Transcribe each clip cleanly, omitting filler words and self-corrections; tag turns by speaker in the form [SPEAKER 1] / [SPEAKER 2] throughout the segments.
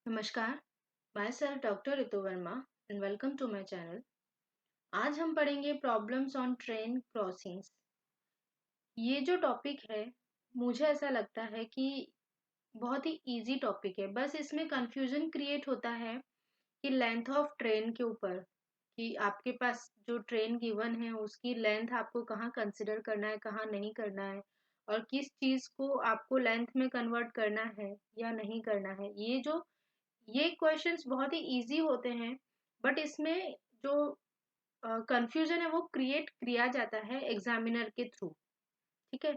[SPEAKER 1] नमस्कार, myself doctor Ritu Varma and welcome to my channel. आज हम पढ़ेंगे प्रॉब्लम्स ऑन ट्रेन क्रॉसिंग्स। ये जो टॉपिक है, मुझे ऐसा लगता है कि बहुत ही इजी टॉपिक है। बस इसमें कंफ्यूजन क्रिएट होता है कि लेंथ ऑफ ट्रेन के ऊपर, कि आपके पास जो ट्रेन गिवन है उसकी लेंथ आपको कहाँ कंसिडर करना है, कहाँ नहीं करना है, और किस चीज़ को आपको लेंथ में कन्वर्ट करना है या नहीं करना है। ये क्वेश्चंस बहुत ही इजी होते हैं, बट इसमें जो कंफ्यूजन है वो क्रिएट किया जाता है एग्जामिनर के थ्रू। ठीक है,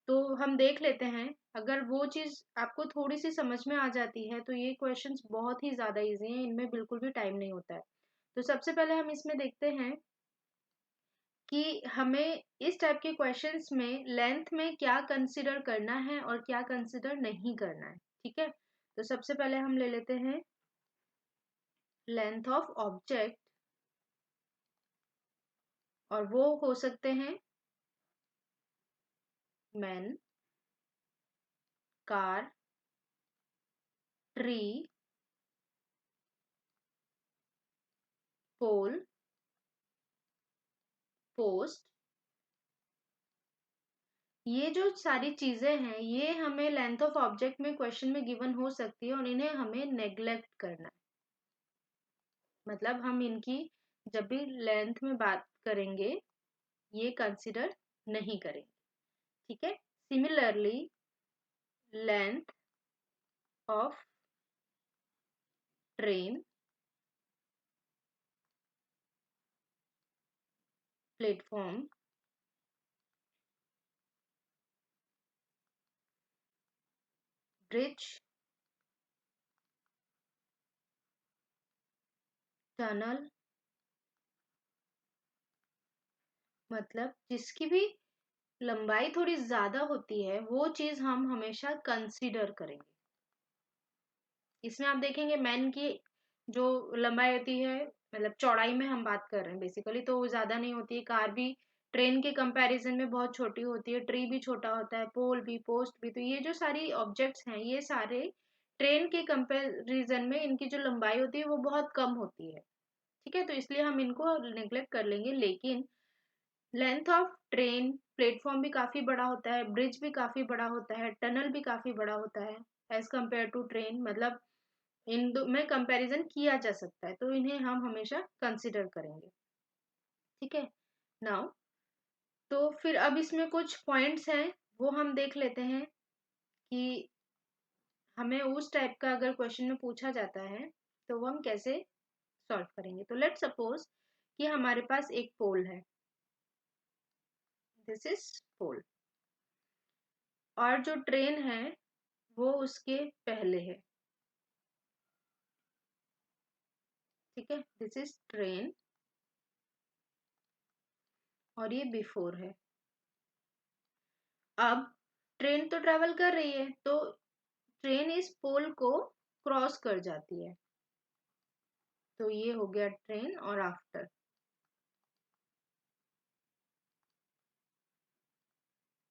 [SPEAKER 1] तो हम देख लेते हैं। अगर वो चीज़ आपको थोड़ी सी समझ में आ जाती है तो ये क्वेश्चंस बहुत ही ज़्यादा इजी हैं, इनमें बिल्कुल भी टाइम नहीं होता है। तो सबसे पहले हम इसमें देखते हैं कि हमें इस टाइप के क्वेश्चंस में लेंथ में क्या कंसिडर करना है और क्या कंसिडर नहीं करना है। ठीक है, तो सबसे पहले हम ले लेते हैं लेंथ ऑफ ऑब्जेक्ट, और वो हो सकते हैं मैन, कार, ट्री, पोल, पोस्ट। ये जो सारी चीजें हैं ये हमें लेंथ ऑफ ऑब्जेक्ट में क्वेश्चन में गिवन हो सकती है और इन्हें हमें नेग्लेक्ट करना है। मतलब हम इनकी जब भी लेंथ में बात करेंगे ये कंसिडर नहीं करेंगे। ठीक है, similarly length of train, platform, bridge, tunnel, मतलब जिसकी भी लंबाई थोड़ी ज्यादा होती है वो चीज हम हमेशा कंसीडर करेंगे। इसमें आप देखेंगे मैन की जो लंबाई होती है, मतलब चौड़ाई में हम बात कर रहे हैं बेसिकली, तो वो ज्यादा नहीं होती है। कार भी ट्रेन के कंपैरिजन में बहुत छोटी होती है, ट्री भी छोटा होता है, पोल भी, पोस्ट भी। तो ये जो सारी ऑब्जेक्ट्स हैं ये सारे ट्रेन के कंपैरिजन में इनकी जो लंबाई होती है वो बहुत कम होती है। ठीक है, तो इसलिए हम इनको नेग्लेक्ट कर लेंगे। लेकिन लेंथ ऑफ ट्रेन, प्लेटफॉर्म भी काफी बड़ा होता है, ब्रिज भी काफी बड़ा होता है, टनल भी काफी बड़ा होता है एज कम्पेयर टू ट्रेन। मतलब इन दो में कंपैरिजन किया जा सकता है, तो इन्हें हम हमेशा कंसिडर करेंगे। ठीक है, नाउ तो फिर अब इसमें कुछ पॉइंट्स हैं वो हम देख लेते हैं कि हमें उस टाइप का अगर क्वेश्चन में पूछा जाता है तो वो हम कैसे सॉल्व करेंगे। तो लेट सपोज कि हमारे पास एक पोल है, दिस इज पोल, और जो ट्रेन है वो उसके पहले है। ठीक है, दिस इज ट्रेन और ये बिफोर है। अब ट्रेन तो ट्रेवल कर रही है, तो ट्रेन इस पोल को क्रॉस कर जाती है, तो ये हो गया ट्रेन और आफ्टर।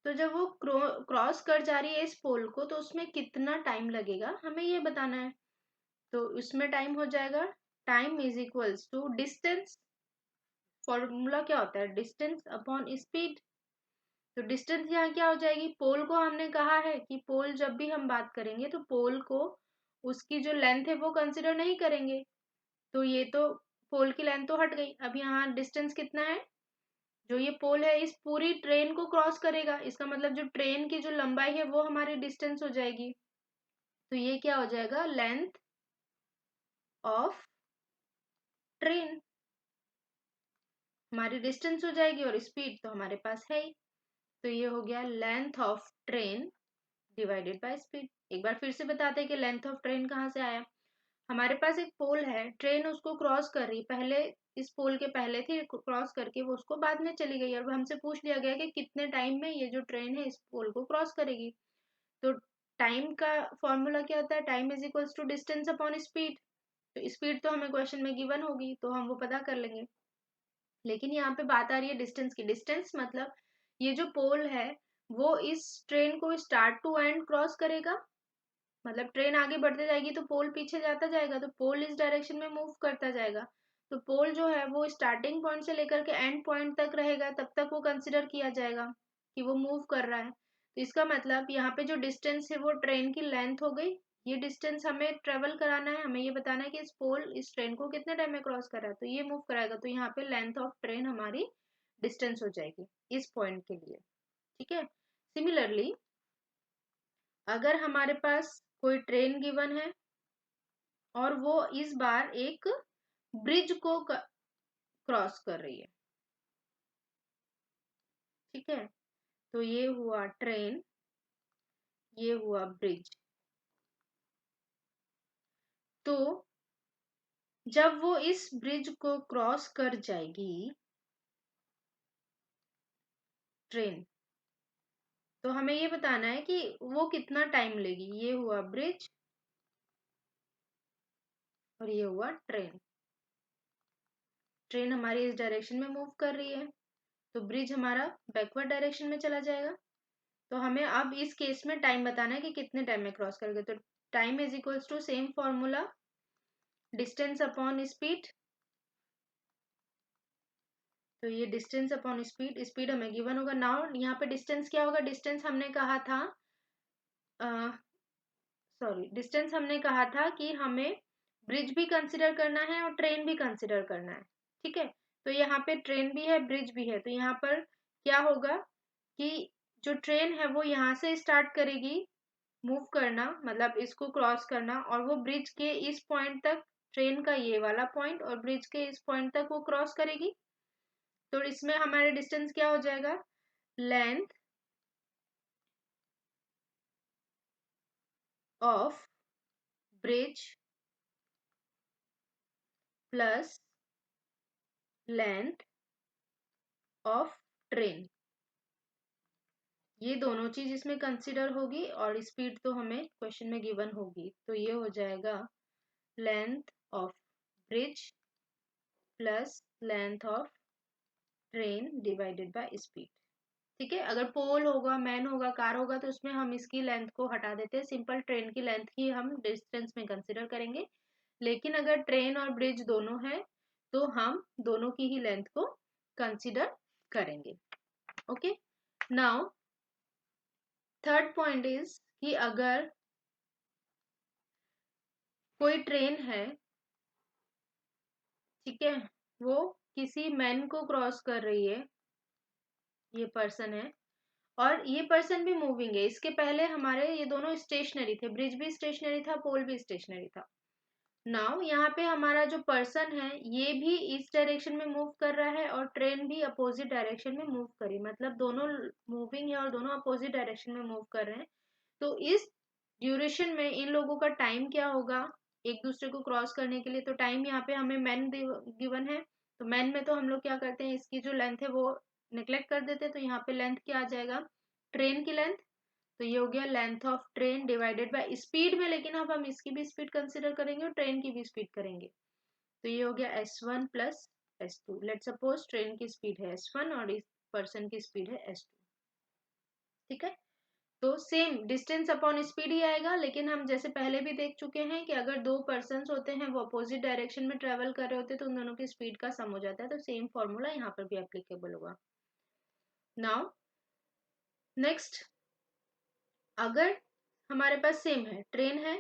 [SPEAKER 1] तो जब वो क्रॉस कर जा रही है इस पोल को, तो उसमें कितना टाइम लगेगा हमें ये बताना है। तो उसमें टाइम हो जाएगा, time is equals to distance. Formula क्या होता है, डिस्टेंस अपॉन स्पीड। तो डिस्टेंस यहाँ क्या हो जाएगी, पोल को हमने कहा है कि पोल जब भी हम बात करेंगे तो पोल को उसकी जो लेंथ है वो कंसिडर नहीं करेंगे। तो ये तो पोल की लेंथ तो हट गई। अब यहाँ डिस्टेंस कितना है, जो ये पोल है इस पूरी ट्रेन को क्रॉस करेगा, इसका मतलब जो ट्रेन की जो लंबाई है वो हमारी डिस्टेंस हो जाएगी। तो ये क्या हो जाएगा, लेंथ ऑफ ट्रेन हमारी डिस्टेंस हो जाएगी, और स्पीड तो हमारे पास है ही। तो ये हो गया length of train divided by speed. एक बार फिर से बताते हैं कि लेंथ ऑफ ट्रेन कहाँ से आया। हमारे पास एक पोल है, ट्रेन उसको क्रॉस कर रही, पहले इस पोल के पहले थी, क्रॉस करके वो उसको बाद में चली गई, और हमसे पूछ लिया गया कि कितने टाइम में ये जो ट्रेन है इस पोल को क्रॉस करेगी। तो टाइम का फॉर्मूला क्या होता है, time is equals to distance upon speed. तो स्पीड तो हमें क्वेश्चन में गिवन होगी तो हम वो पता कर लेंगे। लेकिन यहाँ पे बात आ रही है डिस्टेंस की। डिस्टेंस मतलब ये जो पोल है वो इस ट्रेन को स्टार्ट टू एंड क्रॉस करेगा, मतलब ट्रेन आगे बढ़ते जाएगी तो पोल पीछे जाता जाएगा, तो पोल इस डायरेक्शन में मूव करता जाएगा। तो पोल जो है वो स्टार्टिंग पॉइंट से लेकर के एंड पॉइंट तक रहेगा, तब तक वो कंसिडर किया जाएगा कि वो मूव कर रहा है। तो इसका मतलब यहाँ पे जो डिस्टेंस है वो ट्रेन की लेंथ हो गई। ये डिस्टेंस हमें ट्रेवल कराना है, हमें ये बताना है कि इस पोल इस ट्रेन को कितने टाइम में क्रॉस कर रहा है, तो ये मूव कराएगा। तो यहाँ पे लेंथ ऑफ ट्रेन हमारी डिस्टेंस हो जाएगी इस पॉइंट के लिए। ठीक है। सिमिलरली अगर हमारे पास कोई ट्रेन गिवन है और वो इस बार एक ब्रिज को क्रॉस कर रही है, ठीक है, तो ये हुआ ट्रेन, ये हुआ ब्रिज। तो जब वो इस ब्रिज को क्रॉस कर जाएगी ट्रेन, तो हमें ये बताना है कि वो कितना टाइम लेगी। ये हुआ ब्रिज और ये हुआ ट्रेन। ट्रेन हमारी इस डायरेक्शन में मूव कर रही है, तो ब्रिज हमारा बैकवर्ड डायरेक्शन में चला जाएगा। तो हमें अब इस केस में टाइम बताना है कि कितने टाइम में क्रॉस करेगा। तो time is equals to same formula, distance upon speed. तो ये डिस्टेंस अपॉन स्पीड, स्पीड हमें गिवन होगा। नाउ यहाँ पे डिस्टेंस क्या होगा, डिस्टेंस हमने कहा था डिस्टेंस हमने कहा था कि हमें ब्रिज भी कंसिडर करना है और ट्रेन भी कंसिडर करना है। ठीक है। तो यहाँ पे ट्रेन भी है, ब्रिज भी है, तो यहाँ पर क्या होगा कि जो ट्रेन है वो यहाँ से स्टार्ट करेगी मूव करना, मतलब इसको क्रॉस करना, और वो ब्रिज के इस पॉइंट तक, ट्रेन का ये वाला पॉइंट और ब्रिज के इस पॉइंट तक वो क्रॉस करेगी। तो इसमें हमारे डिस्टेंस क्या हो जाएगा, length of bridge plus length of train, ये दोनों चीज इसमें कंसिडर होगी और स्पीड तो हमें क्वेश्चन में गिवन होगी। तो ये हो जाएगा length of bridge plus length of train divided by speed. ठीक है। अगर पोल होगा, मैन होगा, कार होगा, तो उसमें हम इसकी लेंथ को हटा देते हैं, सिंपल ट्रेन की लेंथ ही हम डिस्टेंस में कंसिडर करेंगे। लेकिन अगर ट्रेन और ब्रिज दोनों है तो हम दोनों की ही लेंथ को कंसिडर करेंगे। Okay. Now third point is कि अगर कोई ट्रेन है, ठीक है, वो किसी मैन को क्रॉस कर रही है, ये पर्सन है और ये पर्सन भी मूविंग है। इसके पहले हमारे ये दोनों स्टेशनरी थे, ब्रिज भी स्टेशनरी था, पोल भी स्टेशनरी था। नाउ यहाँ पे हमारा जो पर्सन है ये भी इस डायरेक्शन में मूव कर रहा है और ट्रेन भी अपोजिट डायरेक्शन में मूव करी, मतलब दोनों मूविंग है और दोनों अपोजिट डायरेक्शन में मूव कर रहे हैं। तो इस ड्यूरेशन में इन लोगों का टाइम क्या होगा एक दूसरे को क्रॉस करने के लिए। तो टाइम यहाँ पे हमें मैन गिवन है, तो मैन में तो हम लोग क्या करते हैं, इसकी जो लेंथ है वो निग्लेक्ट कर देते हैं। तो यहाँ पे लेंथ क्या आ जाएगा, ट्रेन की लेंथ। तो ये हो गया length of train divided by speed में, लेकिन अब हम इसकी भी स्पीड कंसिडर करेंगे और ट्रेन की भी स्पीड करेंगे। तो ये हो गया S1 plus S2। Let suppose train की स्पीड है S1 और इस पर्सन की स्पीड है S2। ठीक है। तो सेम डिस्टेंस अपॉन स्पीड ही आएगा, लेकिन हम जैसे पहले भी देख चुके हैं कि अगर दो पर्सन होते हैं वो अपोजिट डायरेक्शन में ट्रेवल कर रहे होते हैं तो उन दोनों की स्पीड का सम हो जाता है। तो सेम फॉर्मूला यहाँ पर भी एप्लीकेबल होगा। नाउ नेक्स्ट, अगर हमारे पास सेम है, ट्रेन है,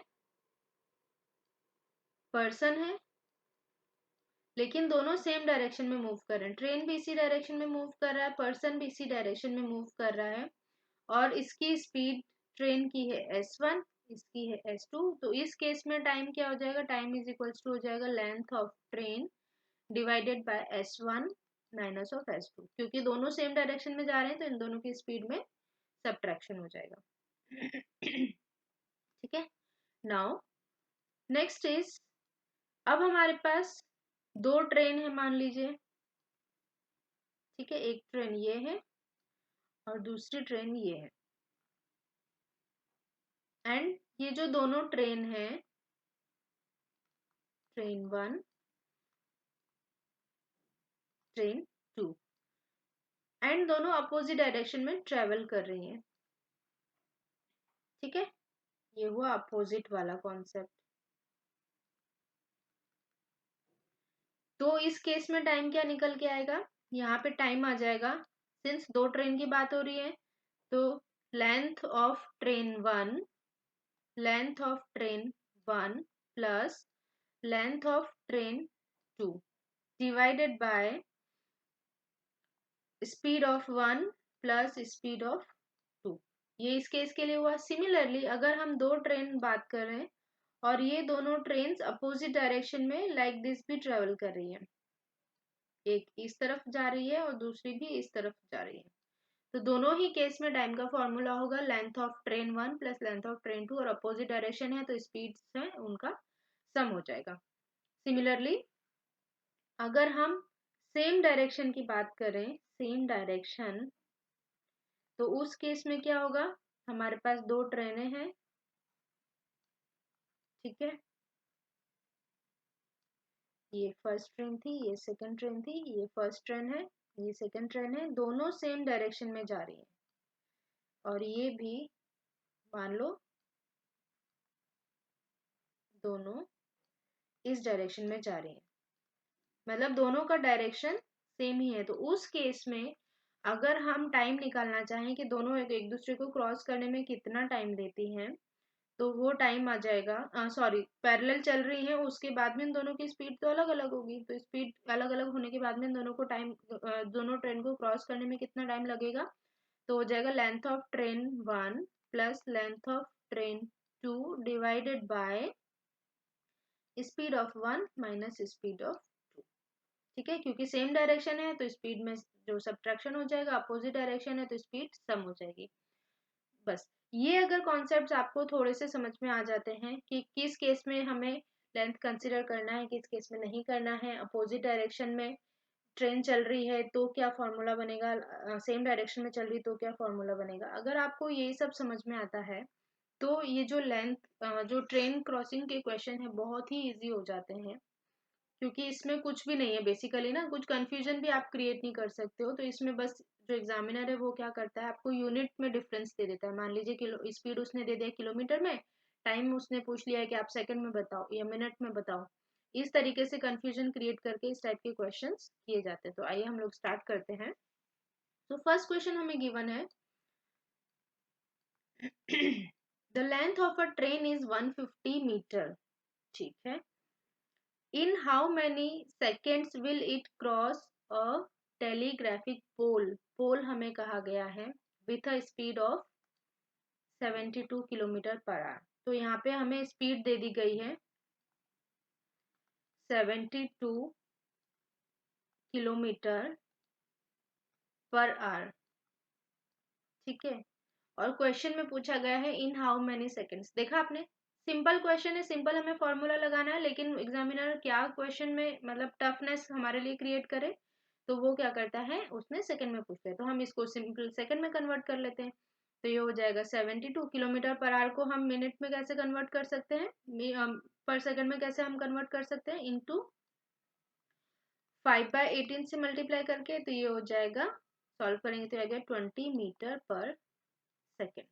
[SPEAKER 1] पर्सन है, लेकिन दोनों सेम डायरेक्शन में मूव कर रहे हैं, ट्रेन भी इसी डायरेक्शन में मूव कर रहा है, पर्सन भी इसी डायरेक्शन में मूव कर रहा है, और इसकी स्पीड ट्रेन की है S1, इसकी है S2। तो इस केस में टाइम क्या हो जाएगा, टाइम इज इक्वल्स टू हो जाएगा length of train divided bye S1 minus of S2, क्योंकि दोनों सेम डायरेक्शन में जा रहे हैं तो इन दोनों की स्पीड में सब्ट्रैक्शन हो जाएगा। ठीक है। नाउ नेक्स्ट इज, अब हमारे पास दो ट्रेन है मान लीजिए, ठीक है, एक ट्रेन ये है और दूसरी ट्रेन ये है, एंड ये जो दोनों ट्रेन है, ट्रेन 1, ट्रेन 2, एंड दोनों अपोजिट डायरेक्शन में ट्रेवल कर रही हैं। ठीक है। ये हुआ अपोजिट वाला कॉन्सेप्ट। तो इस केस में टाइम क्या निकल के आएगा, यहाँ पे टाइम आ जाएगा, सिंस दो ट्रेन की बात हो रही है तो length of train one, length of train one plus length of train two divided by speed of one plus speed of two. ये इस केस के लिए हुआ। सिमिलरली अगर हम दो ट्रेन बात कर रहे हैं और ये दोनों ट्रेन अपोजिट डायरेक्शन में लाइक दिस भी ट्रेवल कर रही है, एक इस तरफ जा रही है और दूसरी भी इस तरफ जा रही है, तो दोनों ही केस में टाइम का फॉर्मूला होगा length of train one plus length of train two, और अपोजिट डायरेक्शन है तो स्पीड है उनका सम हो जाएगा। सिमिलरली अगर हम सेम डायरेक्शन की बात करें, सेम डायरेक्शन, तो उस केस में क्या होगा, हमारे पास दो ट्रेनें हैं, ठीक है, ये फर्स्ट ट्रेन थी, ये सेकंड ट्रेन थी, ये फर्स्ट ट्रेन है, ये सेकंड ट्रेन है, दोनों सेम डायरेक्शन में जा रही है, और ये भी मान लो दोनों इस डायरेक्शन में जा रही है, मतलब दोनों का डायरेक्शन सेम ही है। तो उस केस में अगर हम टाइम निकालना चाहें कि दोनों एक दूसरे को क्रॉस करने में कितना टाइम लेती हैं, तो वो टाइम आ जाएगा, सॉरी पैरेलल चल रही है उसके बाद में इन दोनों की स्पीड तो अलग अलग होगी, तो स्पीड अलग अलग होने के बाद में इन दोनों को टाइम, दोनों ट्रेन को क्रॉस करने में कितना टाइम लगेगा, तो हो जाएगा length of train one plus length of train two divided by speed of one minus speed of two. ठीक है, क्योंकि सेम डायरेक्शन है तो स्पीड में जो सब्ट्रैक्शन हो जाएगा, अपोजिट डायरेक्शन है तो स्पीड सम हो जाएगी। बस ये अगर कॉन्सेप्ट्स आपको थोड़े से समझ में आ जाते हैं कि किस केस में हमें लेंथ कंसीडर करना है, किस केस में नहीं करना है, अपोजिट डायरेक्शन में ट्रेन चल रही है तो क्या फॉर्मूला बनेगा, सेम डायरेक्शन में चल रही तो क्या फॉर्मूला बनेगा, अगर आपको ये सब समझ में आता है तो ये जो लेंथ, जो ट्रेन क्रॉसिंग के क्वेश्चन है बहुत ही इजी हो जाते हैं, क्योंकि इसमें कुछ भी नहीं है बेसिकली ना, कुछ कंफ्यूजन भी आप क्रिएट नहीं कर सकते हो। तो इसमें बस जो एग्जामिनर है वो क्या करता है, आपको यूनिट में डिफरेंस दे देता है। मान लीजिए किलो स्पीड उसने दे दिया किलोमीटर में, टाइम उसने पूछ लिया है कि आप सेकंड में बताओ या मिनट में बताओ, इस तरीके से कंफ्यूजन क्रिएट करके इस टाइप के क्वेश्चंस किए जाते हैं। तो आइए हम लोग स्टार्ट करते हैं। तो फर्स्ट क्वेश्चन हमें गिवन है the length of a train is 150 metre, ठीक है, in how many seconds will it cross a telegraphic pole, पोल हमें कहा गया है with a speed of 72 kilometre per our. तो यहाँ पे हमें स्पीड दे दी गई है 72 किलोमीटर पर आवर, ठीक है, और क्वेश्चन में पूछा गया है इन हाउ मेनी सेकेंड्स। देखा आपने, सिंपल क्वेश्चन है, सिंपल हमें फॉर्मूला लगाना है, लेकिन एग्जामिनर क्या क्वेश्चन में मतलब टफनेस हमारे लिए क्रिएट करे, तो वो क्या करता है उसने सेकंड में पूछ लिया, तो हम इसको सिंपल सेकंड में कन्वर्ट कर लेते हैं। तो ये हो जाएगा 72 किलोमीटर पर आवर को हम मिनट में कैसे कन्वर्ट कर सकते हैं, पर सेकंड में कैसे हम कन्वर्ट कर सकते हैं, इंटू 5/18 से मल्टीप्लाई करके, तो ये हो जाएगा, सॉल्व करेंगे तो आएगा 20 मीटर पर सेकेंड।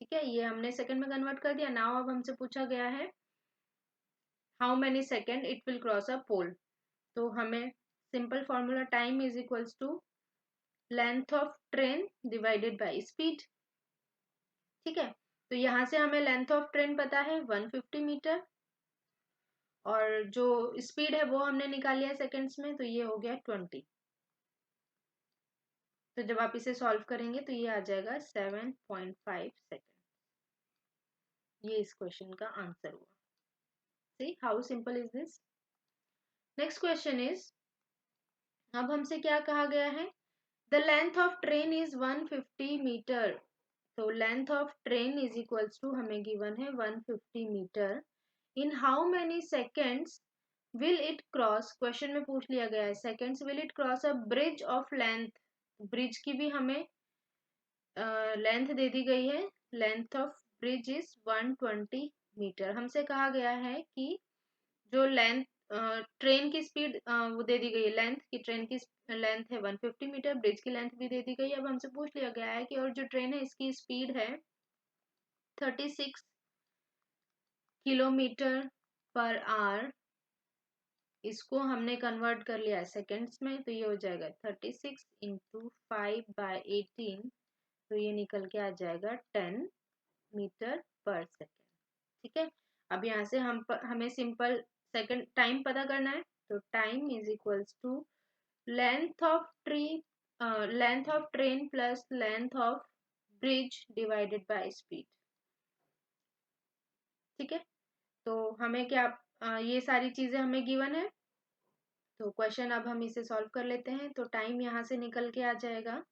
[SPEAKER 1] ठीक है, ये हमने सेकंड में कन्वर्ट कर दिया। नाउ अब हमसे पूछा गया है how many second it will cross a pole, तो हमें simple formula time is equals to length of train divided by speed. ठीक है, तो यहाँ से हमें लेंथ ऑफ ट्रेन पता है 150 मीटर, और जो स्पीड है वो हमने निकाल लिया सेकेंड्स में, तो ये हो गया 20। तो जब आप इसे सॉल्व करेंगे तो ये आ जाएगा 7.5 सेकेंड। ये इस क्वेश्चन का आंसर हुआ। See how simple is this. Next question is, अब हमसे क्या कहा गया है, the length of train is 150 metre, तो length of train is equals to हमें गिवन है 150 metre, in how many seconds will it cross, question में पूछ लिया गया है seconds, will it cross a bridge of length, bridge की भी हमें लेंथ दे दी गई है, length of bridge is 120 metre. हमसे कहा गया है कि जो लेंथ ट्रेन की स्पीड वो दे दी गई है, लेंथ की ट्रेन की लेंथ है 150 मीटर, ब्रिज की लेंथ भी दे दी गई है। अब हमसे पूछ लिया गया है कि और जो ट्रेन है इसकी स्पीड है 36 किलोमीटर पर आवर, इसको हमने कन्वर्ट कर लिया है सेकेंड्स में, तो ये हो जाएगा 36 इंटू 5/18, तो ये निकल के आ जाएगा 10 मीटर पर सेकेंड। ठीक है, अब यहाँ से हमें सिंपल सेकेंड टाइम पता करना है, तो time is equals to length of train plus length of bridge divided by speed. ठीक है, तो हमें क्या ये सारी चीजें हमें गिवन है, तो क्वेश्चन अब हम इसे सॉल्व कर लेते हैं। तो टाइम यहाँ से निकल के आ जाएगा,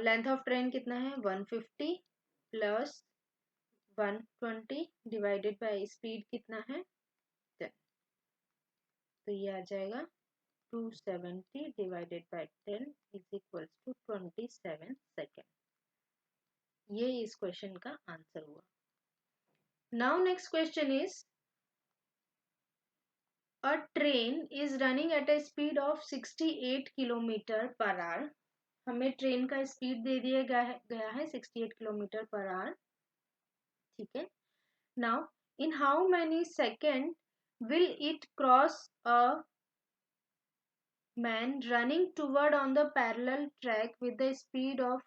[SPEAKER 1] लेंथ ऑफ ट्रेन कितना है 150 प्लस 120 डिवाइडेड बाय स्पीड कितना है 10, तो ये आ जाएगा 270 divided by 10 is equals to 27 second. ये इस क्वेश्चन का आंसर हुआ। Now next question is a train is running at a speed of 68 kilometre per hour. हमें ट्रेन का स्पीड दे दिया गया है 68 किलोमीटर पर आवर। ठीक है, now in how many second will it cross a man running toward on the parallel track with the speed of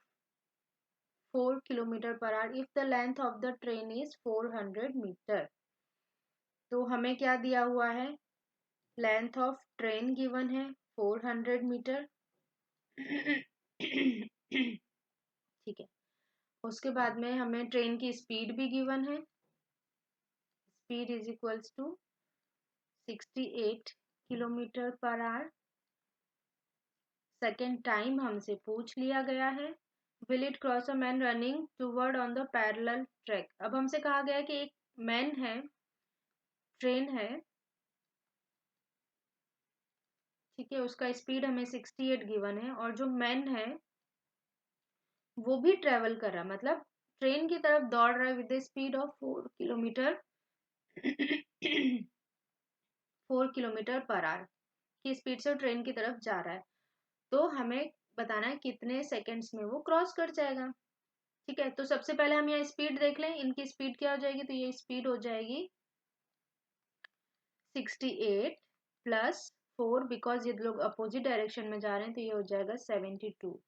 [SPEAKER 1] 4 kilometre per hour if the length of the train is 400 metre. तो हमें क्या दिया हुआ है, length of train given है 400 metre. ठीक है, उसके बाद में हमें ट्रेन की स्पीड भी गिवन है, speed is equals to 68 kilometre per hour. Second time हमसे पूछ लिया गया है, will it cross a man running toward on the parallel track. अब हमसे कहा गया है कि एक मैन है, ट्रेन है, ठीक है, उसका स्पीड हमें 68 गिवन है, और जो मैन है वो भी ट्रेवल कर रहा है, मतलब ट्रेन की तरफ दौड़ रहा है with the speed of 4 kilometre 4 kilometre per our की स्पीड से ट्रेन की तरफ जा रहा है। तो हमें बताना है कितने सेकंड्स में वो क्रॉस कर जाएगा। ठीक है, तो सबसे पहले हम यहाँ स्पीड देख लें, इनकी स्पीड क्या हो जाएगी, तो ये स्पीड हो जाएगी 68 प्लस 4, बिकॉज ये लोग अपोजिट डायरेक्शन में जा रहे हैं, तो ये हो जाएगा 72।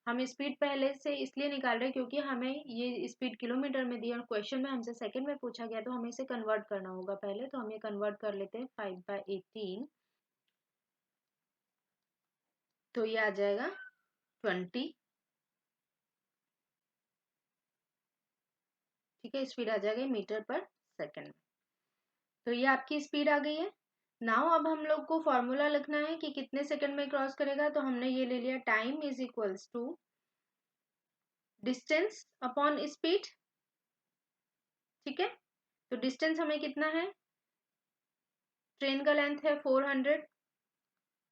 [SPEAKER 1] हम स्पीड पहले से इसलिए निकाल रहे हैं क्योंकि हमें ये स्पीड किलोमीटर में दी और क्वेश्चन में हमसे सेकंड में पूछा गया, तो हमें इसे कन्वर्ट करना होगा पहले, तो हम ये कन्वर्ट कर लेते हैं 5/18, तो ये आ जाएगा 20। ठीक है, स्पीड आ जाएगी मीटर पर सेकंड। तो ये आपकी स्पीड आ गई है। नाउ अब हम लोग को फॉर्मूला लिखना है कि कितने सेकंड में क्रॉस करेगा, तो हमने ये ले लिया, time is equals to distance upon speed. ठीक है, तो डिस्टेंस हमें कितना है, ट्रेन का लेंथ है 400,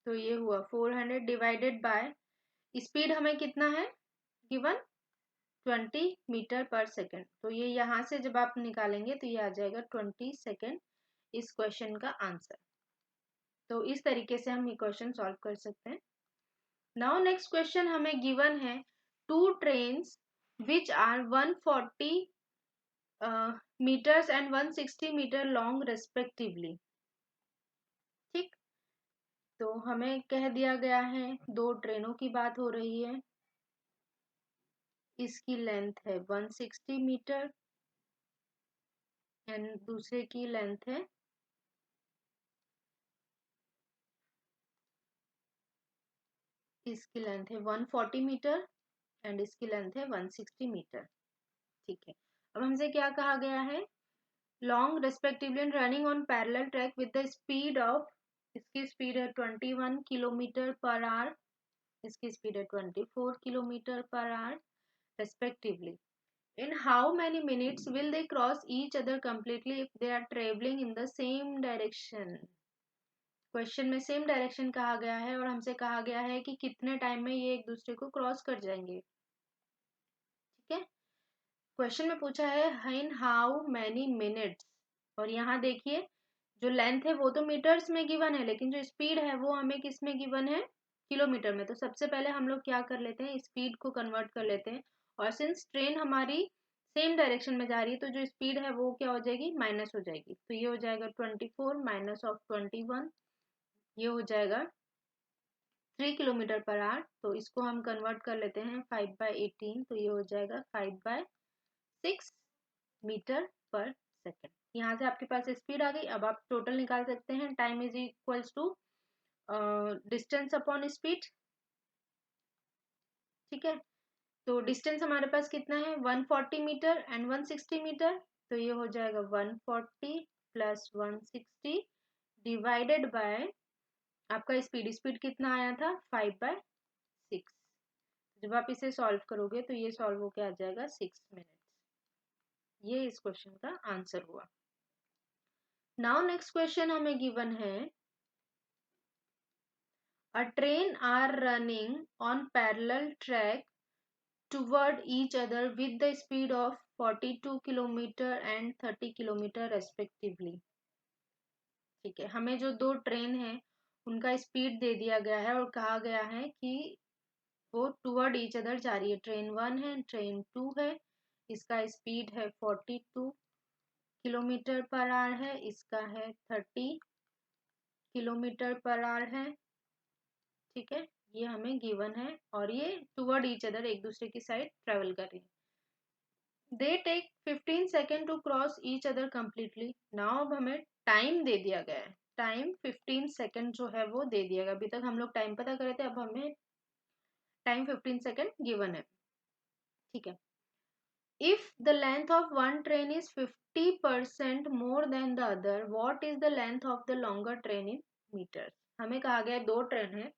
[SPEAKER 1] तो ये हुआ 400 डिवाइडेड बाय स्पीड हमें कितना है गिवन 20 मीटर पर सेकेंड, तो ये यहाँ से जब आप निकालेंगे तो ये आ जाएगा 20 सेकेंड इस क्वेश्चन का आंसर। तो इस तरीके से हम ये क्वेश्चन सॉल्व कर सकते हैं। नाउ नेक्स्ट क्वेश्चन हमें गिवन है, two trains which are 140 meters and 160 meter long respectively। ठीक, तो हमें कह दिया गया है दो ट्रेनों की बात हो रही है, इसकी लेंथ है 160 मीटर एंड दूसरे की लेंथ है इसकी लेंथ है 140 मीटर एंड इसकी लेंथ है 160 मीटर। ठीक है, अब हमसे क्या कहा गया है, long respectively running on parallel track with the speed of, इसकी स्पीड है 21 किलोमीटर पर आवर, इसकी स्पीड है 24 kilometre per our respectively. In how many minutes will they cross each other completely if they are traveling in the same direction? Question में same direction कहा गया है और हमसे कहा गया है कि कितने टाइम में ये एक दूसरे को क्रॉस कर जाएंगे। ठीक है, क्वेश्चन में पूछा है इन हाउ मैनी मिनट्स, और यहाँ देखिए जो लेंथ है वो तो मीटर्स में गिवन है, लेकिन जो स्पीड है वो हमें किस में गिवन है, किलोमीटर में। तो सबसे पहले हम लोग क्या कर लेते हैं, स्पीड को कन्वर्ट कर लेते हैं, और सिंस ट्रेन हमारी सेम डायरेक्शन में जा रही है, तो जो स्पीड है वो क्या हो जाएगी, माइनस हो जाएगी। तो ये हो जाएगा 24 माइनस ऑफ 21, ये हो जाएगा 3 किलोमीटर पर आवर। तो इसको हम कन्वर्ट कर लेते हैं 5/18, तो ये हो जाएगा 5/6 मीटर पर सेकेंड। यहाँ से आपके पास स्पीड आ गई। अब आप टोटल निकाल सकते हैं, time is equals to distance upon speed. ठीक है, तो डिस्टेंस हमारे पास कितना है, 140 मीटर एंड 160 मीटर। तो ये हो जाएगा 140 प्लस 160 डिवाइडेड बाय आपका स्पीड। स्पीड कितना आया था, 5/6। जब आप इसे सॉल्व करोगे तो ये सॉल्व होके आ जाएगा 6 मिनट। ये इस क्वेश्चन का आंसर हुआ। नाउ नेक्स्ट क्वेश्चन हमें गिवन है, a train are running on parallel track toward each other with the speed of 42 kilometre and 30 kilometre respectively। ठीक है, हमें जो दो ट्रेन है उनका स्पीड दे दिया गया है और कहा गया है कि वो टूवर्ड ईच अदर जा रही है। ट्रेन 1 है, ट्रेन 2 है, इसका स्पीड है 42 किलोमीटर पर आवर है, इसका है 30 किलोमीटर पर आवर है। ठीक है, ये हमें गिवन है और ये टूवर्ड ईच अदर एक दूसरे की साइड ट्रेवल कर रही है। They take 15 second to cross each other completely. Now अब हमें टाइम दे दिया गया है, टाइम 15 सेकेंड जो है वो दे दिया गया। अभी तक हम लोग टाइम पता करे थे, अब हमें टाइम 15 सेकेंड गिवन है। ठीक है, if the length of one train is 50% more than the other, what is the length of the longer train in metre. हमें कहा गया दो ट्रेन है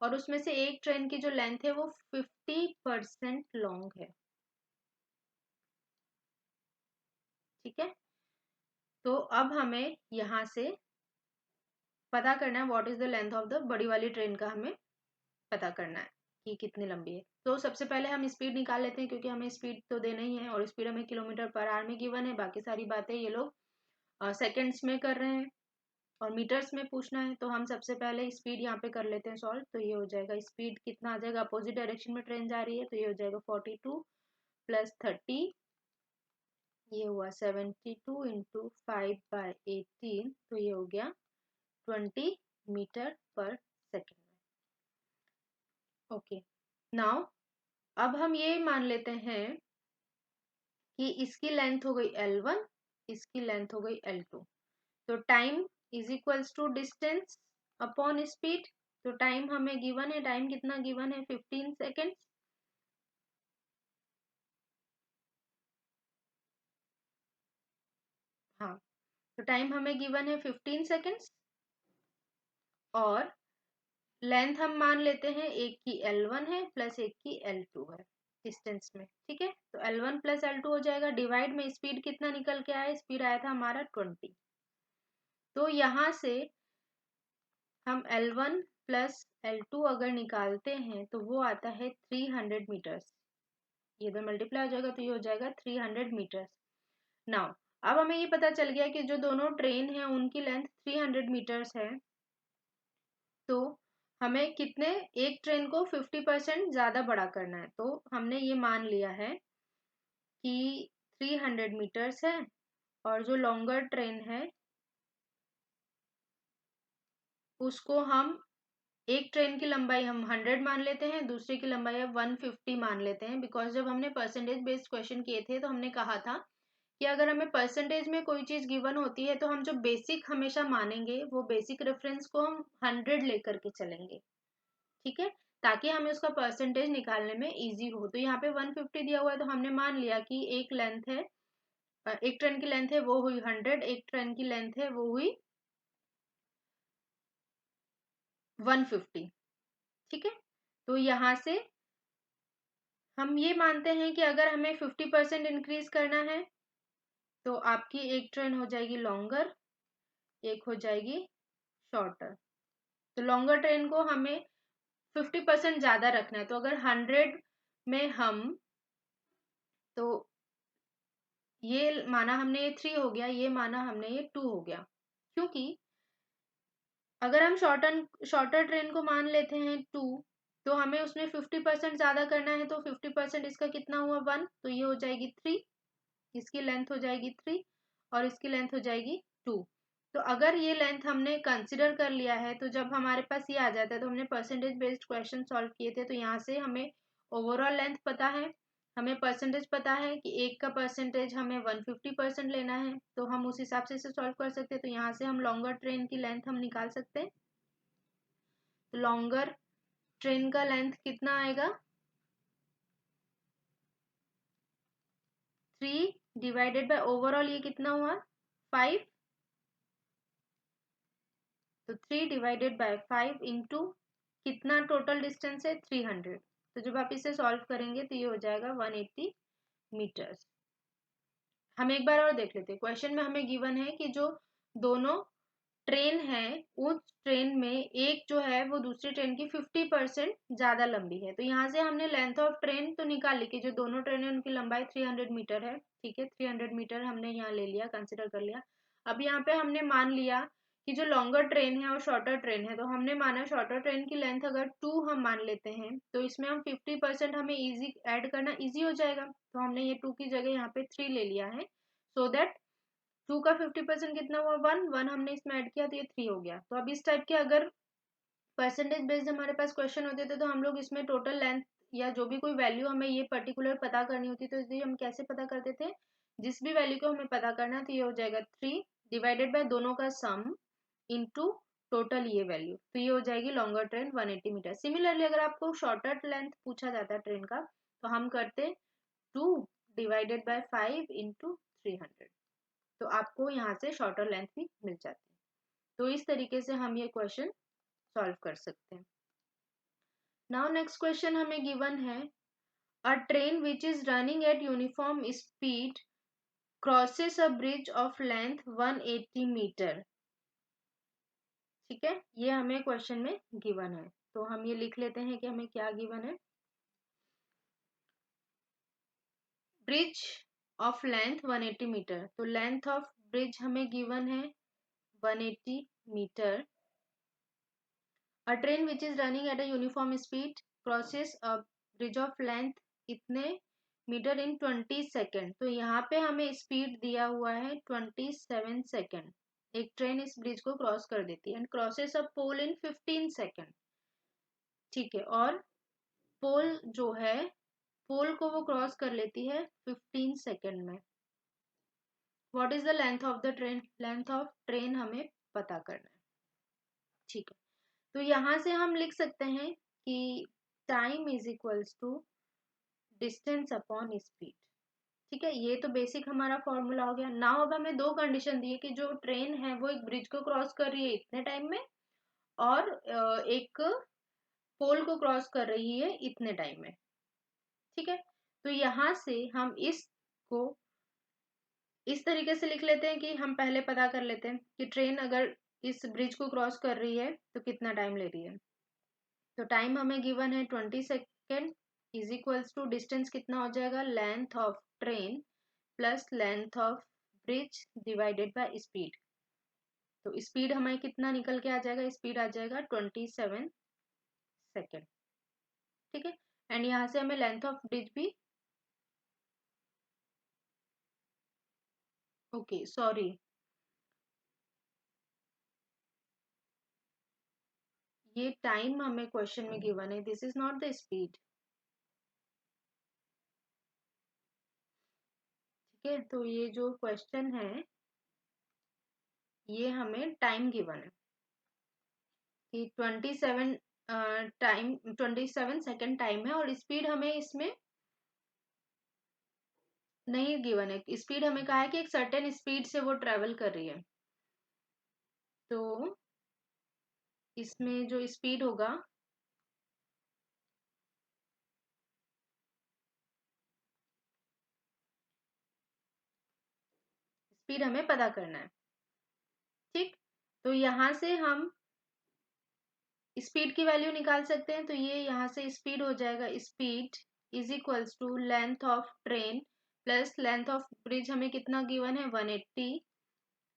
[SPEAKER 1] और उसमें से एक ट्रेन की जो लेंथ है वो 50% लॉन्ग है। ठीक है, तो अब हमें यहाँ से पता करना है what is the length of the बड़ी वाली ट्रेन का, हमें पता करना है कि कितनी लंबी है। तो सबसे पहले हम स्पीड निकाल लेते हैं, क्योंकि हमें स्पीड तो देना ही है और स्पीड हमें किलोमीटर पर आवर में गिवन है। बाकी सारी बातें ये लोग सेकेंड्स में कर रहे हैं और मीटर्स में पूछना है। तो हम सबसे पहले स्पीड यहाँ पे कर लेते हैं सॉल्व। तो ये हो जाएगा, स्पीड कितना आ जाएगा, अपोजिट डायरेक्शन में ट्रेन जा रही है, तो ये हो जाएगा 42 प्लस 30, ये हुआ 72 इंटू 5/18, तो ये हो गया 20 मीटर पर सेकेंड में। ओके, नाउ अब हम ये मान लेते हैं कि इसकी लेंथ हो गई L1, इसकी लेंथ हो गई L2। तो time is equals to distance upon speed. तो टाइम हमें गिवन है, टाइम कितना गिवन है, 15 सेकेंड्स। हाँ, तो टाइम हमें गिवन है 15 सेकेंड्स और लेंथ हम मान लेते हैं एक की L1 है प्लस एक की L2 है डिस्टेंस में। ठीक है, तो L1 प्लस L2 हो जाएगा, डिवाइड में स्पीड कितना निकल के आया, स्पीड आया था हमारा 20। तो यहाँ से हम L1 प्लस L2 अगर निकालते हैं तो वो आता है 300 मीटर्स। ये इधर मल्टीप्लाई हो जाएगा तो ये हो जाएगा 300 मीटर्स। नाउ अब हमें ये पता चल गया कि जो दोनों ट्रेन है उनकी लेंथ 300 मीटर्स है। तो हमें कितने, एक ट्रेन को 50% ज़्यादा बड़ा करना है। तो हमने ये मान लिया है कि 300 मीटर्स है और जो लॉन्गर ट्रेन है उसको हम, एक ट्रेन की लंबाई हम 100 मान लेते हैं, दूसरे की लंबाई हम 150 मान लेते हैं। बिकॉज जब हमने परसेंटेज बेस्ड क्वेश्चन किए थे तो हमने कहा था कि अगर हमें परसेंटेज में कोई चीज़ गिवन होती है तो हम जो बेसिक हमेशा मानेंगे वो बेसिक रेफरेंस को हम 100 लेकर के चलेंगे। ठीक है, ताकि हमें उसका परसेंटेज निकालने में इजी हो। तो यहाँ पे 150 दिया हुआ है तो हमने मान लिया कि एक लेंथ है, एक ट्रेन की लेंथ है वो हुई 100, एक ट्रेन की लेंथ है वो हुई 150। ठीक है, तो यहाँ से हम ये मानते हैं कि अगर हमें 50% इंक्रीज करना है तो आपकी एक ट्रेन हो जाएगी लॉन्गर, एक हो जाएगी शॉर्टर। तो लॉन्गर ट्रेन को हमें 50% ज़्यादा रखना है। तो अगर 100 में हम, तो ये माना हमने ये 3 हो गया, ये माना हमने ये 2 हो गया। क्योंकि अगर हम शॉर्टर ट्रेन को मान लेते हैं 2, तो हमें उसमें 50% ज़्यादा करना है। तो 50% इसका कितना हुआ 1, तो ये हो जाएगी 3। इसकी लेंथ हो जाएगी 3 और इसकी लेंथ हो जाएगी 2। तो अगर ये लेंथ हमने कंसिडर कर लिया है तो जब हमारे पास ये आ जाता है, तो हमने परसेंटेज बेस्ड क्वेश्चन सॉल्व किए थे, तो यहाँ से हमें ओवरऑल लेंथ पता है, हमें परसेंटेज पता है कि एक का परसेंटेज हमें 150% लेना है, तो हम उस हिसाब से इसे सॉल्व कर सकते हैं। तो यहाँ से हम लॉन्गर ट्रेन की लेंथ हम निकाल सकते हैं। तो लॉन्गर ट्रेन का लेंथ कितना आएगा, 3 डिवाइडेड बाय ओवरऑल ये कितना हुआ 5, तो 3 डिवाइडेड बाय 5 इंटू कितना टोटल डिस्टेंस है 300। तो जब आप इसे सॉल्व करेंगे तो ये हो जाएगा 180 मीटर्स। हम एक बार और देख लेते हैं। क्वेश्चन में हमें गिवन है कि जो दोनों ट्रेन है उस ट्रेन में एक जो है वो दूसरी ट्रेन की 50% ज्यादा लंबी है। तो यहाँ से हमने लेंथ ऑफ ट्रेन तो निकाल ली कि जो दोनों ट्रेन है उनकी लंबाई 300 मीटर है। ठीक है, 300 मीटर हमने यहाँ ले लिया, कंसिडर कर लिया। अब यहाँ पे हमने मान लिया कि जो लॉन्गर ट्रेन है और शॉर्टर ट्रेन है, तो हमने माना शॉर्टर ट्रेन की लेंथ अगर 2 हम मान लेते हैं तो इसमें हम 50% हमें इजी ऐड करना इजी हो जाएगा। तो हमने ये 2 की जगह यहाँ पे 3 ले लिया है, सो दैट 2 का 50% कितना हुआ 1 हमने इसमें ऐड किया तो ये 3 हो गया। तो अब इस टाइप के अगर परसेंटेज बेस्ड हमारे पास क्वेश्चन होते थे तो हम लोग इसमें टोटल लेंथ या जो भी कोई वैल्यू हमें ये पर्टिकुलर पता करनी होती तो इसलिए हम कैसे पता करते थे, जिस भी वैल्यू को हमें पता करना तो ये हो जाएगा 3 डिवाइडेड बाय दोनों का सम इनटू टोटल ये वैल्यू, तो ये हो जाएगी लॉन्गर ट्रेन 180 मीटर। सिमिलरली अगर आपको शॉर्टर लेंथ पूछा जाता है ट्रेन का तो हम करते 2 डिवाइडेड बाय 5 इंटू 300, तो आपको यहाँ से शॉर्टर लेंथ भी मिल जाती है। तो इस तरीके से हम ये क्वेश्चन सॉल्व कर सकते हैं। नाउ नेक्स्ट क्वेश्चन हमें गिवन है a train which is running at uniform speed crosses a bridge of length 180 metre. ठीक है, ये हमें क्वेश्चन में गिवन है, तो हम ये लिख लेते हैं कि हमें क्या गिवन है। ब्रिज ऑफ लेंथ 180 मीटर, तो लेंथ ऑफ ब्रिज हमें गिवन है 180 metre. A train which is running at a uniform speed crosses a bridge of length इतने मीटर इन 20 सेकेंड। तो यहाँ पे हमें स्पीड दिया हुआ है 27 सेकेंड। एक ट्रेन इस ब्रिज को क्रॉस कर देती है and crosses a pole in 15 second. ठीक है, और पोल जो है पोल को वो क्रॉस कर लेती है 15 सेकेंड में। What is the length of the train, length of train हमें पता करना है। ठीक है, तो यहाँ से हम लिख सकते हैं कि time is equals to distance upon speed. ठीक है, ये तो बेसिक हमारा फॉर्मूला हो गया। नाउ अब हमें दो कंडीशन दी है कि जो ट्रेन है वो एक ब्रिज को क्रॉस कर रही है इतने टाइम में और एक पोल को क्रॉस कर रही है इतने टाइम में। ठीक है, तो यहाँ से हम इसको इस तरीके से लिख लेते हैं कि हम पहले पता कर लेते हैं कि ट्रेन अगर इस ब्रिज को क्रॉस कर रही है तो कितना टाइम ले रही है। तो टाइम हमें गिवन है 20 second is equals to distance कितना हो जाएगा length of train plus length of bridge divided by speed. तो स्पीड हमें कितना निकल के आ जाएगा, स्पीड आ जाएगा 27 सेकेंड। ठीक है, एंड यहाँ से हमें लेंथ ऑफ ब्रिज भी ओके सॉरी ये टाइम हमें क्वेश्चन में गिवन है, this is not the speed. ठीक है, तो ये जो क्वेश्चन है ये हमें टाइम गिवन है कि 27 टाइम 27 सेकेंड टाइम है और स्पीड हमें इसमें नहीं गिवन है। स्पीड हमें कहा है कि एक सर्टेन स्पीड से वो ट्रेवल कर रही है, तो इसमें जो स्पीड होगा स्पीड हमें पता करना है। ठीक, तो यहाँ से हम स्पीड की वैल्यू निकाल सकते हैं। तो ये यहाँ से स्पीड हो जाएगा speed is equals to length of train plus length of bridge हमें कितना गिवन है 180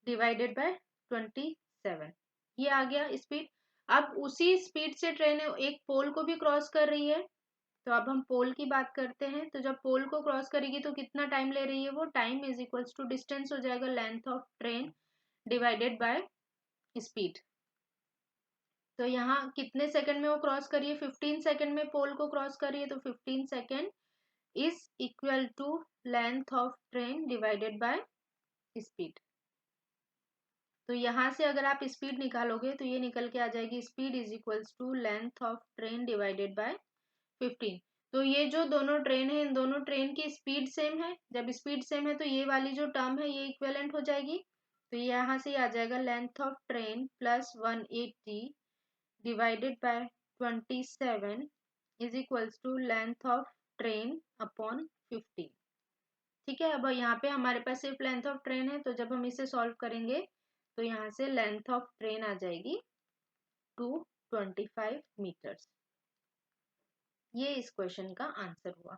[SPEAKER 1] डिवाइडेड बाय 27, ये आ गया स्पीड। अब उसी स्पीड से ट्रेन एक पोल को भी क्रॉस कर रही है तो अब हम पोल की बात करते हैं। तो जब पोल को क्रॉस करेगी तो कितना टाइम ले रही है वो, time is equals to distance हो जाएगा length of train divided by speed. तो यहाँ कितने सेकंड में वो क्रॉस करिए, 15 सेकंड में पोल को क्रॉस करिए, तो 15 second is equal to length of train divided by speed. तो यहाँ से अगर आप स्पीड निकालोगे तो ये निकल के आ जाएगी, speed is equals to length of train divided by 15। तो ये जो दोनों ट्रेन है, इन दोनों ट्रेन की स्पीड सेम है। जब स्पीड सेम है तो ये वाली जो टर्म है ये इक्विवेलेंट हो जाएगी। तो यहाँ से आ जाएगा length of train plus 180 divided by 27 is equals to length of train upon 15। ठीक है, अब यहाँ पे हमारे पास सिर्फ लेंथ ऑफ ट्रेन है, तो जब हम इसे सॉल्व करेंगे तो यहाँ से लेंथ ऑफ ट्रेन आ जाएगी 225 मीटर्स। ये इस क्वेश्चन का आंसर हुआ।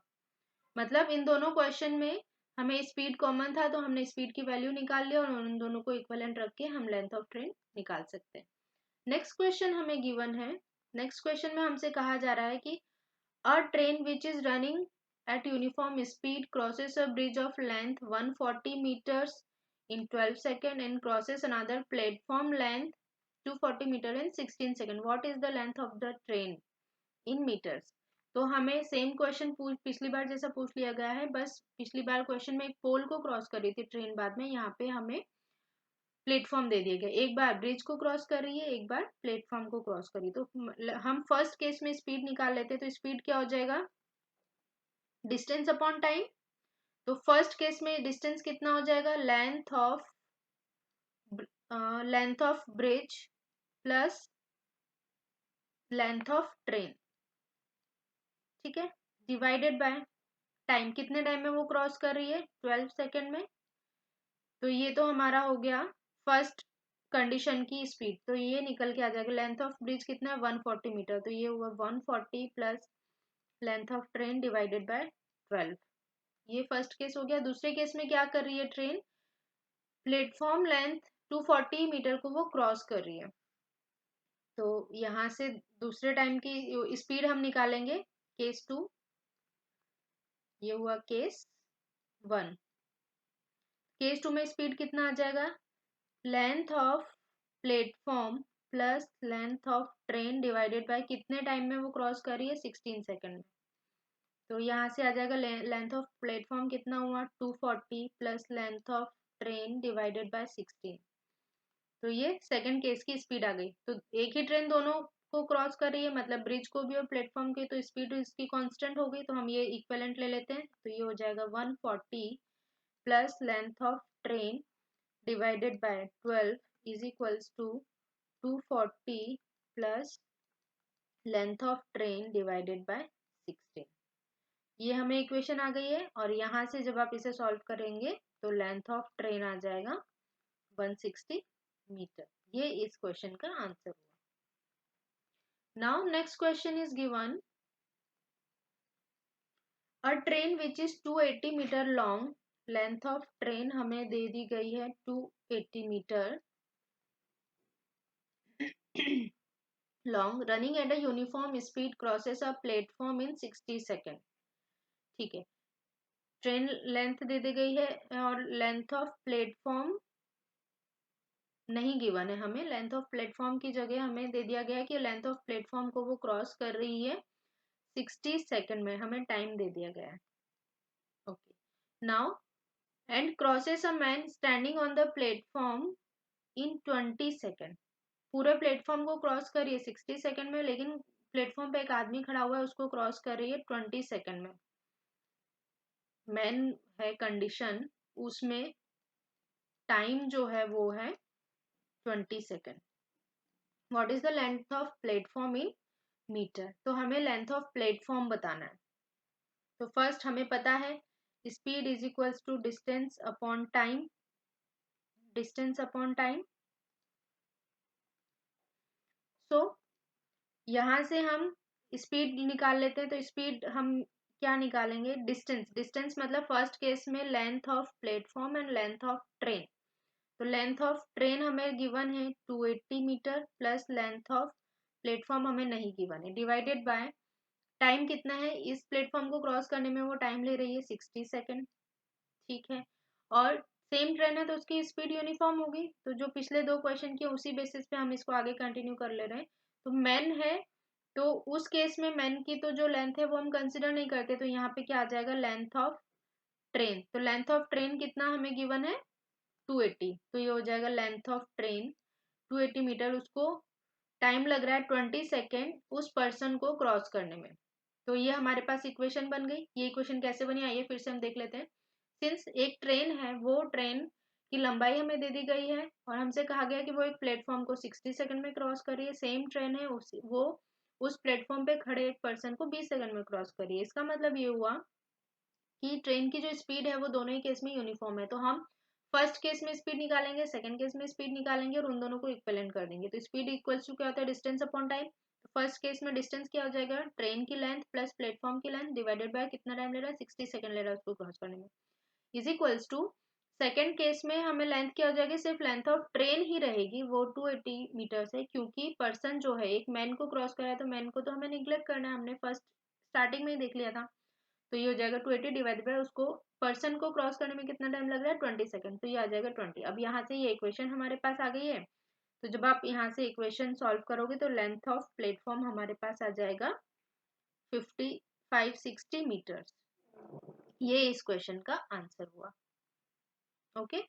[SPEAKER 1] मतलब इन दोनों क्वेश्चन में हमें स्पीड कॉमन था तो हमने स्पीड की वैल्यू निकाल लिया और उन दोनों को इक्विवेलेंट रख के हम लेंथ ऑफ ट्रेन निकाल सकते हैं। नेक्स्ट क्वेश्चन हमें गिवन है। नेक्स्ट क्वेश्चन में हमसे कहा जा रहा है कि अ train which is running at uniform speed crosses a bridge of length 140 meters in 12 seconds and crosses another platform length 240 meter in 16 seconds. What is the length of the train in meters? तो हमें same question पिछली बार जैसा पूछ लिया गया है, बस पिछली बार क्वेश्चन में एक पोल को क्रॉस कर रही थी ट्रेन, बाद में यहाँ पे हमें प्लेटफॉर्म दे दिया गया। एक बार ब्रिज को क्रॉस कर रही है, एक बार प्लेटफॉर्म को क्रॉस करिए। तो हम फर्स्ट केस में स्पीड निकाल लेते हैं। तो स्पीड क्या हो जाएगा, डिस्टेंस अपॉन टाइम। तो फर्स्ट केस में डिस्टेंस कितना हो जाएगा, length of bridge plus length of train. ठीक है, डिवाइडेड बाय टाइम, कितने टाइम में वो क्रॉस कर रही है, 12 सेकेंड में। तो ये तो हमारा हो गया फर्स्ट कंडीशन की स्पीड। तो ये निकल के आ जाएगा, लेंथ ऑफ ब्रिज कितना है 140 मीटर, तो ये हुआ 140 plus length of train divided by 12। ये फर्स्ट केस हो गया। दूसरे केस में क्या कर रही है ट्रेन, प्लेटफॉर्म लेंथ 240 मीटर को वो क्रॉस कर रही है। तो यहाँ से दूसरे टाइम की स्पीड हम निकालेंगे, केस 2। ये हुआ केस 1। केस 2 में स्पीड कितना आ जाएगा, length of platform plus length of train divided bye कितने टाइम में वो क्रॉस कर रही है, 16 सेकंड में। तो यहाँ से आ जाएगा लेंथ ऑफ प्लेटफॉर्म कितना हुआ 240 plus length of train divided by 16। तो ये सेकंड केस की स्पीड आ गई। तो एक ही ट्रेन दोनों को क्रॉस कर रही है, मतलब ब्रिज को भी और प्लेटफॉर्म की, तो स्पीड इसकी कांस्टेंट हो गई। तो हम ये इक्विवेलेंट ले लेते हैं। तो ये हो जाएगा 140 plus length of train divided by 12 is equals to 240 plus length of train divided by 16। ये हमें इक्वेशन आ गई है। और यहाँ से जब आप इसे सॉल्व करेंगे तो लेंथ ऑफ ट्रेन आ जाएगा 160 मीटर। ये इस क्वेश्चन का आंसर हुआ। Now next question is given, a train which is 280 metre long, length of train हमें दे दी गई है 280 metre long, running at a uniform speed crosses a platform in 60 second. ठीक है, ट्रेन लेंथ दे दी गई है और लेंथ ऑफ प्लेटफॉर्म नहीं गिवन है हमें। लेंथ ऑफ प्लेटफॉर्म की जगह हमें दे दिया गया है कि लेंथ ऑफ प्लेटफॉर्म को वो क्रॉस कर रही है 60 सेकेंड में, हमें टाइम दे दिया गया है। Okay, now and crosses a man standing on the platform in 20 second. पूरे प्लेटफॉर्म को क्रॉस करिए 60 सेकेंड में, लेकिन प्लेटफॉर्म पे एक आदमी खड़ा हुआ है, उसको क्रॉस कर रही है 20 सेकेंड में। मैन है कंडीशन, उसमें टाइम जो है वो है 20 second. What is the length of platform in metre? तो हमें लेंथ ऑफ प्लेटफॉर्म बताना है। तो फर्स्ट हमें पता है speed is equals to distance upon time, distance upon time. So यहाँ से हम स्पीड निकाल लेते हैं। तो स्पीड हम क्या निकालेंगे, डिस्टेंस। डिस्टेंस मतलब फर्स्ट केस में length of platform and length of train. तो लेंथ ऑफ ट्रेन हमें गिवन है 280 metre plus length of platform हमें नहीं गिवन है, डिवाइडेड बाय टाइम कितना है इस प्लेटफॉर्म को क्रॉस करने में, वो टाइम ले रही है 60 सेकेंड, ठीक है। और सेम ट्रेन है तो उसकी स्पीड यूनिफॉर्म होगी। तो जो पिछले 2 क्वेश्चन किए उसी बेसिस पे हम इसको आगे कंटिन्यू कर ले रहे हैं। तो मैन है, तो उस केस में मैन की तो जो लेंथ है वो हम कंसिडर नहीं करते, तो यहाँ पे क्या आ जाएगा, लेंथ ऑफ ट्रेन। तो लेंथ ऑफ ट्रेन कितना हमें गिवन है, 280, तो ये हो जाएगा लेंथ ऑफ ट्रेन 280 मीटर। उसको टाइम लग रहा है 20 सेकेंड उस पर्सन को क्रॉस करने में। तो ये हमारे पास इक्वेशन बन गई। ये इक्वेशन कैसे बनी आइए फिर से हम देख लेते हैं। सिंस एक ट्रेन है, वो ट्रेन की लंबाई हमें दे दी गई है और हमसे कहा गया कि वो एक प्लेटफॉर्म को 60 सेकंड में क्रॉस कर रही है। सेम ट्रेन है, वो उस प्लेटफॉर्म पे खड़े एक पर्सन को 20 सेकंड में क्रॉस कर रही है। इसका मतलब ये हुआ कि ट्रेन की जो स्पीड है वो दोनों ही केस में यूनिफॉर्म है। तो हम फर्स्ट केस में स्पीड निकालेंगे, सेकंड केस में स्पीड निकालेंगे और उन दोनों को इक्विवेलेंट कर देंगे। तो स्पीड इक्वल्स टू क्या होता है, distance upon time. First case में डिस्टेंस क्या हो जाएगा, ट्रेन की लेंथ प्लस प्लेटफॉर्म की लेंथ डिवाइडेड बाय कितना टाइम ले रहा है, 60 सेकंड ले रहा है उसको क्रॉस करने में, is equals to second case में हमें लेंथ क्या हो जाएगी, सिर्फ लेंथ ऑफ ट्रेन ही रहेगी, वो 280 मीटर्स है, क्योंकि पर्सन जो है एक मैन को क्रॉस कर रहा है, तो मैन को तो हमें निग्लेक्ट करना है, हमने फर्स्ट स्टार्टिंग में ही देख लिया था। तो ये हो जाएगा 280 डिवाइड बाय उसको पर्सन को क्रॉस करने में कितना टाइम लग रहा है, 20 सेकंड, तो ये आ जाएगा 20। अब यहाँ से ये इक्वेशन हमारे पास आ गई है। तो जब आप यहाँ से इक्वेशन सॉल्व करोगे तो लेंथ ऑफ प्लेटफॉर्म हमारे पास आ जाएगा 5560 मीटर्स। ये इस क्वेश्चन का आंसर हुआ। Okay,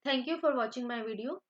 [SPEAKER 1] thank you for watching my video.